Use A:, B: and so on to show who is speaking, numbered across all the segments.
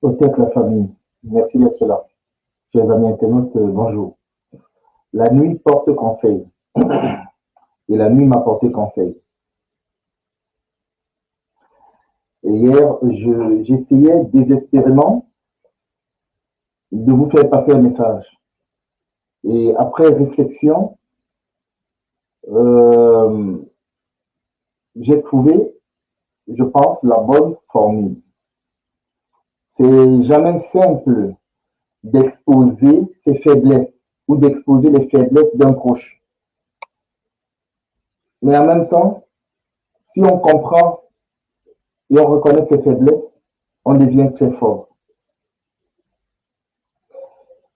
A: Peut-être la famille. Merci d'être là. Chers amis internautes, bonjour. La nuit porte conseil. Et la nuit m'a porté conseil. Et hier, j'essayais désespérément de vous faire passer un message. Et après réflexion, euh, j'ai trouvé, je pense, la bonne formule. C'est jamais simple d'exposer ses faiblesses ou d'exposer les faiblesses d'un proche. Mais en même temps, si on comprend et on reconnaît ses faiblesses, on devient très fort.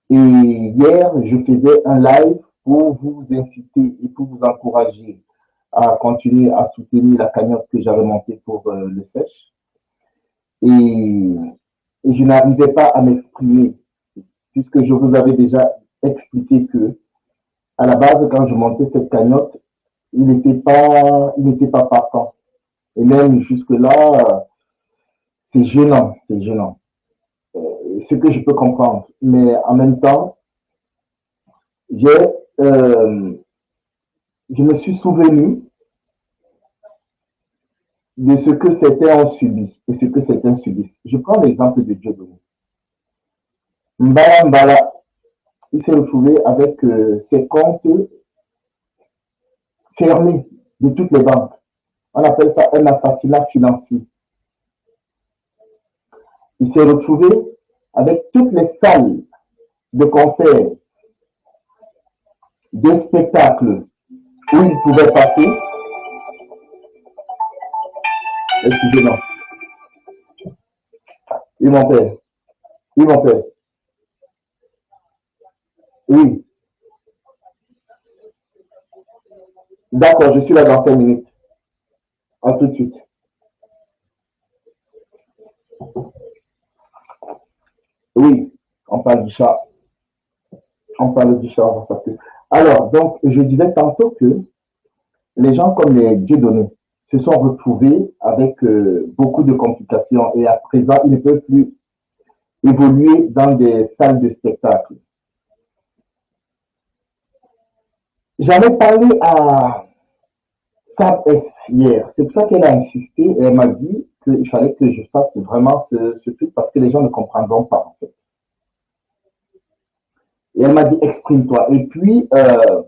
A: Et hier, je faisais un live pour vous inciter et pour vous encourager à continuer à soutenir la cagnotte que j'avais montée pour le sèche. Et, et je n'arrivais pas à m'exprimer, puisque je vous avais déjà expliqué que, à la base, quand je montais cette cagnotte, il n'était pas partant. Et même jusque-là, c'est gênant, c'est gênant. Ce que je peux comprendre. Mais en même temps, j'ai, euh, je me suis souvenu de ce que certains ont subi et ce que certains subissent. Je prends l'exemple de Dieudonné. Mbala Mbala, il s'est retrouvé avec ses comptes fermés de toutes les banques. On appelle ça un assassinat financier. Il s'est retrouvé avec toutes les salles de concert, de spectacles où il pouvait passer. Excusez-moi. Oui, mon père. Oui, mon père. Oui. D'accord, je suis là dans 5 minutes. À tout de suite. Oui, on parle du chat. On parle du chat, on s'appelle. Alors, donc, je disais tantôt que les gens comme les Dieudonné se sont retrouvés avec beaucoup de complications et à présent, ils ne peuvent plus évoluer dans des salles de spectacle. J'en ai parlé à Sam S hier. C'est pour ça qu'elle a insisté et elle m'a dit qu'il fallait que je fasse vraiment ce truc parce que les gens ne comprendront pas en fait. Et elle m'a dit exprime-toi. Et puis, euh,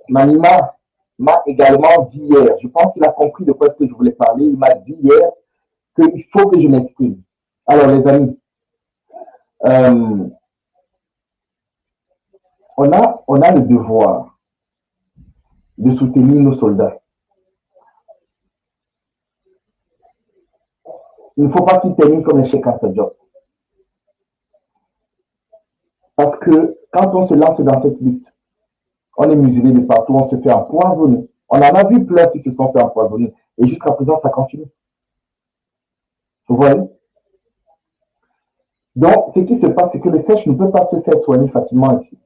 A: Manima m'a également dit hier, je pense qu'il a compris de quoi est-ce que je voulais parler, il m'a dit hier qu'il faut que je m'exprime. Alors les amis, euh, on a le devoir de soutenir nos soldats. Il ne faut pas qu'ils terminent comme les Cheikh Anta Diop. Parce que quand on se lance dans cette lutte, on est muselé de partout, on se fait empoisonner. On en a vu plein qui se sont fait empoisonner. Et jusqu'à présent, ça continue. Vous voyez? Donc, ce qui se passe, c'est que le sèche ne peut pas se faire soigner facilement ici.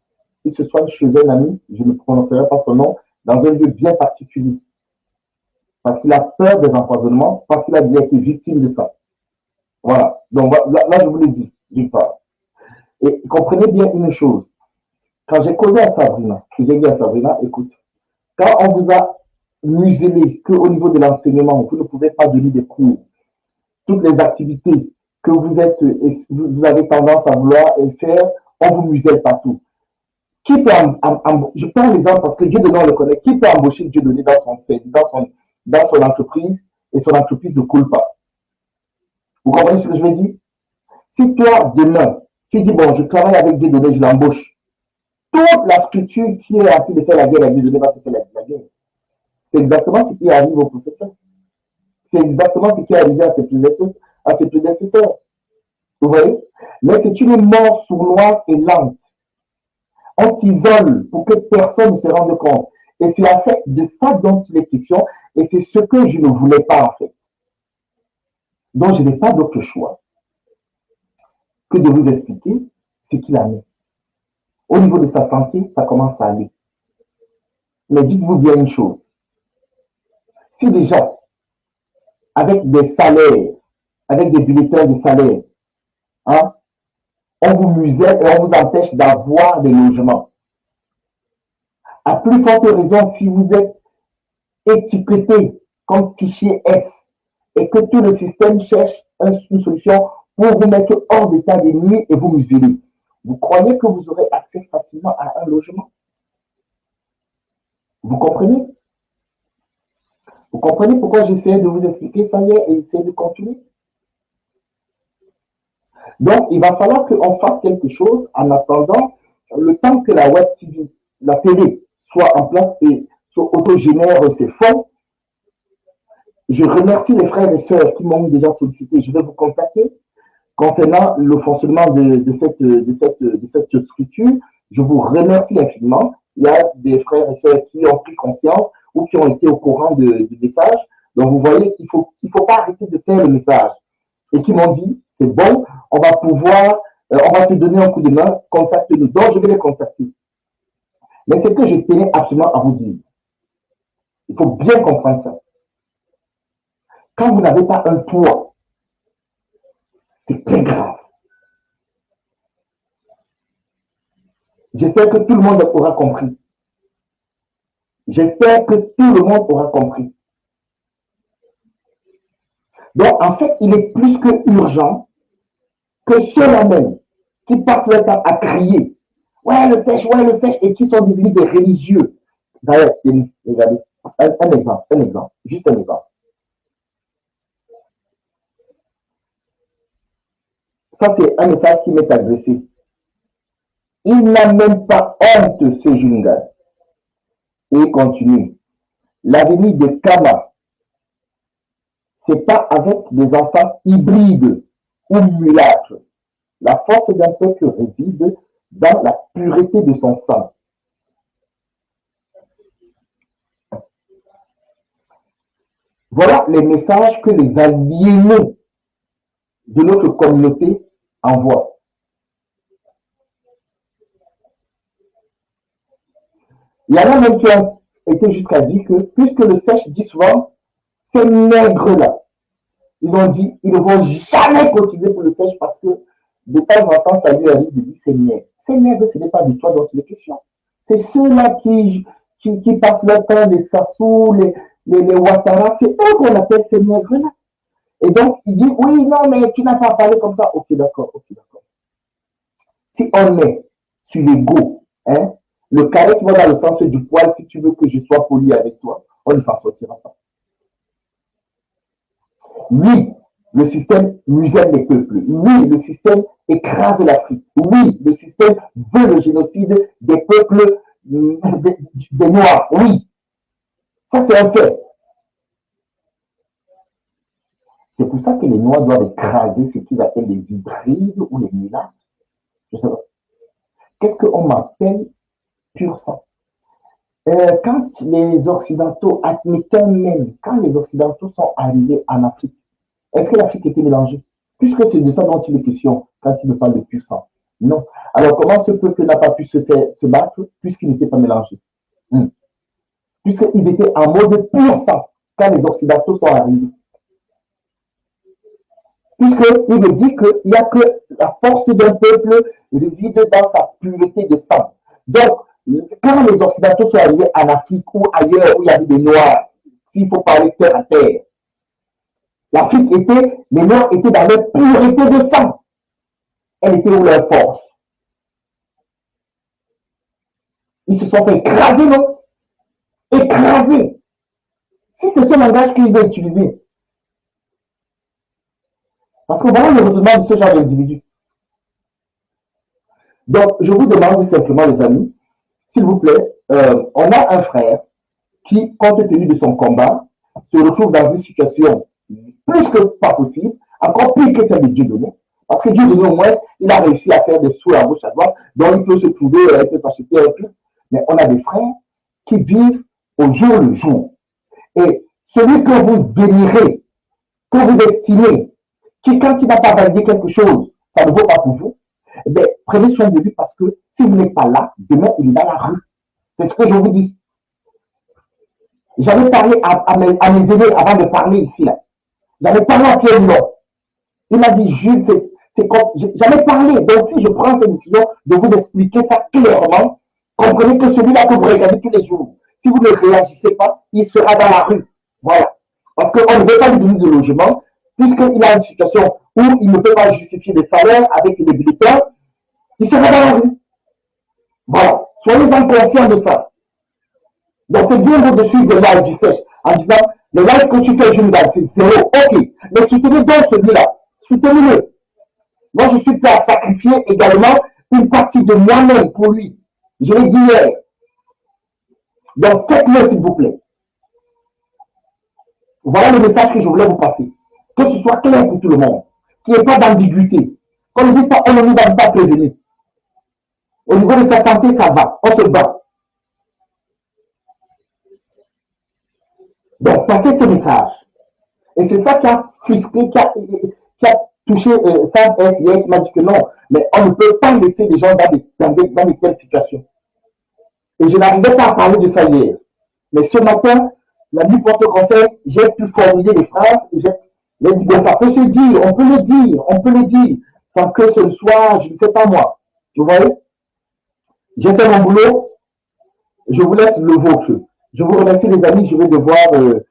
A: Il se soigne chez un ami, je ne prononcerai pas son nom, dans un lieu bien particulier. Parce qu'il a peur des empoisonnements, parce qu'il a déjà été victime de ça. Voilà. Donc là je vous le dis, d'une part. Et comprenez bien une chose. Quand j'ai causé à Sabrina, j'ai dit à Sabrina, écoute, quand on vous a muselé qu'au niveau de l'enseignement, vous ne pouvez pas donner des cours, toutes les activités que vous avez tendance à vouloir faire, on vous muselle partout. Qui peut je prends l'exemple parce que Dieu Dieudonné, on le connaît, qui peut embaucher Dieu Dieudonné dans son entreprise et son entreprise ne coule pas? Vous comprenez ce que je veux dire? Si toi, demain, tu dis, bon, je travaille avec Dieu Dieudonné, je l'embauche, toute la structure qui est en train de faire la guerre à Dieu Dieudonné va te faire la guerre. C'est exactement ce qui arrive aux professeurs. C'est exactement ce qui est arrivé à ses prédécesseurs. Vous voyez? Mais c'est une mort sournoise et lente. On t'isole pour que personne ne se rende compte. Et c'est en fait de ça dont il est question. Et c'est ce que je ne voulais pas en fait. Donc je n'ai pas d'autre choix que de vous expliquer ce qu'il en est. Au niveau de sa santé, ça commence à aller. Mais dites-vous bien une chose. Si déjà, avec des salaires, avec des bulletins de salaire. Hein? On vous muselle et on vous empêche d'avoir des logements. À plus forte raison, si vous êtes étiqueté comme fichier S et que tout le système cherche une solution pour vous mettre hors d'état de nuit et vous museler. Vous croyez que vous aurez accès facilement à un logement? Vous comprenez? Vous comprenez pourquoi j'essayais de vous expliquer ça hier et essayer de continuer? Donc, il va falloir qu'on fasse quelque chose en attendant le temps que la web TV, la télé, soit en place et autogénère ses fonds. Je remercie les frères et sœurs qui m'ont déjà sollicité. Je vais vous contacter concernant le fonctionnement de cette structure. Je vous remercie infiniment. Il y a des frères et sœurs qui ont pris conscience ou qui ont été au courant du message. Donc, vous voyez qu'il faut pas arrêter de faire le message. Et qui m'ont dit, c'est bon, on va pouvoir, on va te donner un coup de main, contacte-nous. Donc, je vais les contacter. Mais ce que je tenais absolument à vous dire, il faut bien comprendre ça. Quand vous n'avez pas un toit, c'est très grave. J'espère que tout le monde aura compris. J'espère que tout le monde aura compris. Donc, en fait, il est plus que urgent que ceux-là même qui passent leur temps à crier « Ouais, le sèche, et qui sont devenus des religieux. D'ailleurs, regardez, un exemple, juste un exemple. Ça, c'est un message qui m'est adressé. Il n'a même pas honte, ce Junga. Et il continue. L'avenir de Kama, c'est pas avec des enfants hybrides ou mulâtres. La force d'un peuple réside dans la pureté de son sang. Voilà les messages que les aliénés de notre communauté envoient. Il y en a même qui ont été jusqu'à dire que, puisque le sèche dit souvent, ces nègres-là, ils ont dit, ils ne vont jamais cotiser pour le sèche parce que de temps en temps, ça lui arrive de dire ces nègres. Ces nègres, ce n'est pas de toi dont il est question. C'est ceux-là qui passent leur temps, les Sassou, les Ouattara, c'est eux qu'on appelle ces nègres-là. Et donc, il dit, oui, non, mais tu n'as pas parlé comme ça. Ok, d'accord. Si on est sur l'ego, hein, le charisme va dans le sens du poil, si tu veux que je sois poli avec toi, on ne s'en sortira pas. Oui, le système muselle les peuples. Oui, le système écrase l'Afrique. Oui, le système veut le génocide des peuples des Noirs. Oui, ça c'est un fait. C'est pour ça que les Noirs doivent écraser ce qu'ils appellent les hybrides ou les mulâtres. Je sais pas. Qu'est-ce qu'on m'appelle pur sang? Quand les Occidentaux, admettons même, quand les Occidentaux sont arrivés en Afrique, est-ce que l'Afrique était mélangée? Puisque c'est de ça dont il est question quand il me parle de pur sang. Non. Alors comment ce peuple n'a pas pu se battre puisqu'il n'était pas mélangé? Puisqu'ils étaient en mode pur sang quand les Occidentaux sont arrivés. Puisqu'il me dit qu'il n'y a que la force d'un peuple réside dans sa pureté de sang. Donc, quand les Occidentaux sont arrivés en Afrique ou ailleurs où il y avait des Noirs, s'il faut parler terre à terre, l'Afrique était, les Noirs étaient dans leur pureté de sang. Elle était où leur force? Ils se sont fait écraser, non? Écraser. Si c'est ce langage qu'il veut utiliser. Parce que voilà le raisonnement de ce genre d'individu. Donc, je vous demande simplement, les amis, s'il vous plaît, on a un frère qui, compte tenu de son combat, se retrouve dans une situation plus que pas possible, encore pire que celle de Dieudonné. Parce que Dieudonné, au moins, il a réussi à faire des sous à gauche, à droite, donc il peut se trouver, il peut s'acheter un truc. Mais on a des frères qui vivent au jour le jour. Et celui que vous vénérez, que vous estimez, qui, quand il n'a pas validé quelque chose, ça ne vaut pas pour vous, eh bien, prenez soin de lui parce que si vous n'êtes pas là, demain, il est dans la rue. C'est ce que je vous dis. J'avais parlé à mes aînés avant de parler ici, là. J'avais parlé à Pierre Moulon. Il m'a dit, Jules, c'est comme, j'ai jamais parlé. Donc, si je prends cette décision de vous expliquer ça clairement, comprenez que celui-là que vous regardez tous les jours, si vous ne réagissez pas, il sera dans la rue. Voilà. Parce qu'on ne veut pas lui donner de logement, puisqu'il a une situation où il ne peut pas justifier des salaires avec les bulletins, il sera dans la rue. Voilà. Soyez-en conscients de ça. Donc, c'est bien beau de suivre des lives du sèche en disant, le live que tu fais, je me donne, c'est zéro. Ok. Mais soutenez donc celui-là. Soutenez-le. Moi, je suis prêt à sacrifier également une partie de moi-même pour lui. Je l'ai dit hier. Donc, faites-le, s'il vous plaît. Voilà le message que je voulais vous passer. Que ce soit clair pour tout le monde. Qu'il n'y ait pas d'ambiguïté. Comme je dis ça, on ne nous a pas prévenu. Au niveau de sa santé, ça va. On se bat. Donc, passez ce message. Et c'est ça qui a frustré, qui a touché Sam S hier, qui m'a dit que non, mais on ne peut pas laisser les gens dans de telles situations. Et je n'arrivais pas à parler de ça hier. Mais ce matin, la nuit porte-conseil, j'ai pu formuler des phrases et j'ai dit, bon, ça peut se dire, on peut le dire, sans que ce soit, je ne sais pas moi. Vous voyez? J'ai fait mon boulot, je vous laisse le vôtre. Je vous remercie les amis, je vais devoir le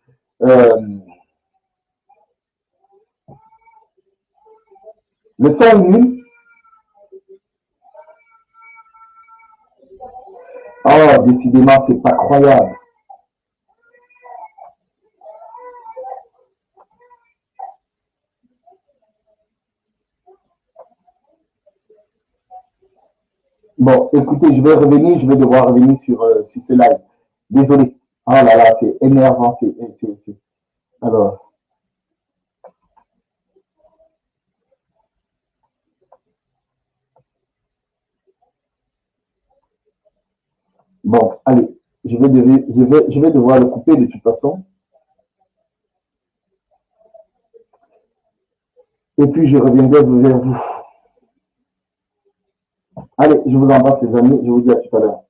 A: 5 minutes. Oh, décidément, c'est pas croyable. Bon, écoutez, je vais devoir revenir sur ce live. Désolé. Oh là là, c'est énervant. Alors, bon, allez, je vais devoir le couper de toute façon. Et puis, je reviendrai vers vous. Allez, je vous embrasse, les amis. Je vous dis à tout à l'heure.